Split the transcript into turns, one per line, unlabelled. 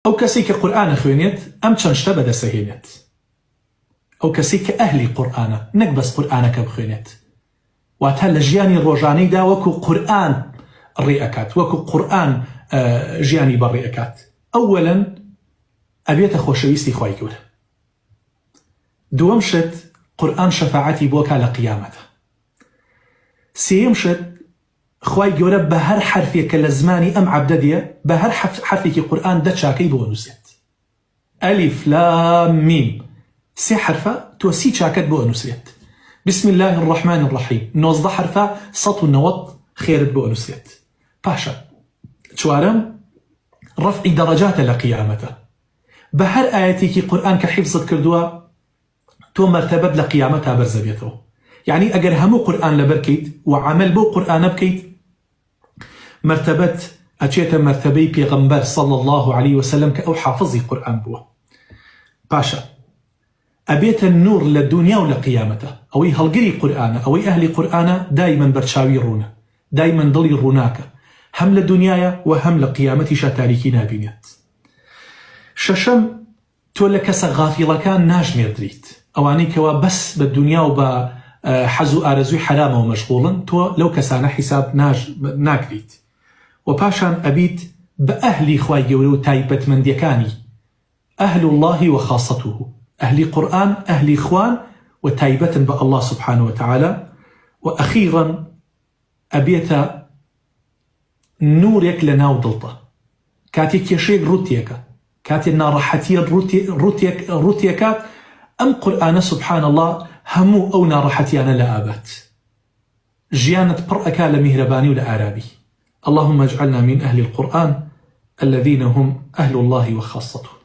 ئەو کەسی کە قورئانە خوێنێت ئەم چەند شتە بەدەستەهێنێت. ئەو کەسی کە ئەهلی قورئانە، نەک بەس قورئانەکە بخوێنێت، واتە لە ژیانی ڕۆژانەیدا وەکو قورئان ڕێئەکات، وەکو قورئان ژیانی بەڕێئەکات. ئەوەڵەن ئەبێتە خۆشەویستی خوای گەورە. دووەم شت قورئان شەفاعەتی بۆکە لە قیامەتە. سێیەم شت خوای گەورە بە هەر حرفێکە لە زمانی ئەم عەبدە دێ، بە هەر حرفێکی قورئان دە چاکەی بۆ نووسێت. ئەلیف لام میم، سێ حرفە تۆ سی چاکەت بۆ نووسێت. بسم الله الرحمن الرحیم، 19 حرفە 190 خێرت بۆ نووسێت. پاشە چوارەم ڕەفعی دەڕەجاتە لە قیامەتە. بە هەر ئاەتێکی قورئان کە حیفزت کردووە تۆ مەرتەبەت لە قیامەتا بەرزە بێتەوە. یعنی ئەگەر هەموو قورئان لەبەرکەیت و عەمەل بۆ قورئانە بکەیت، مەرتەبەت ئەچێتە مەرتەبەی پێغەمبەر صلی الله عليه وسلم کە ئەو حافظی قورئان بووە. پاشە ئەبێتە نور لە دنیا و لە قیامەتە. ئەوەی هەڵگری قورئانە، ئەوەی ئەهلی قورئانە دایمەن بەرچاوی ڕوونە، دایمەن دڵی ڕووناکە، هەم لە دنیایە و هەم لە قیامەتیشە تاریکی نابینێت. شەشەم تۆ لە کەسە غافیڵەکان ناژمێردریت، ئەوانەی کەوا بەس بە دنیا و بە حەز و ئارەزوی حرامەوە مەشغوڵن، تۆ لەو کەسانە حیساب ناکریت. و پاشان ئەبیت بە ئەهلی خوای گەورە و تایبەتمەندیەکانی، ئەهل الله و خاصته، ئەهلی قورئان، ئەهلی خوان و تایبەتن بە الله سبحانه وتعالى. و ئەخیراً ئەبێتە نورێک لە ناو دڵتە، کاتێک کێشەیەک ڕوتیەکە، کاتێک ناڕەحەتیە ڕوتیەکات، ئەم قورئانە سبحان الله هەموو ئەو ناڕەحەتیانە لە ئابات، ژیانت پڕ ئەکا لە میهرەبانی و لە ئارابی. اللهم اجعلنا من أهل القرآن الذين هم أهل الله وخاصته.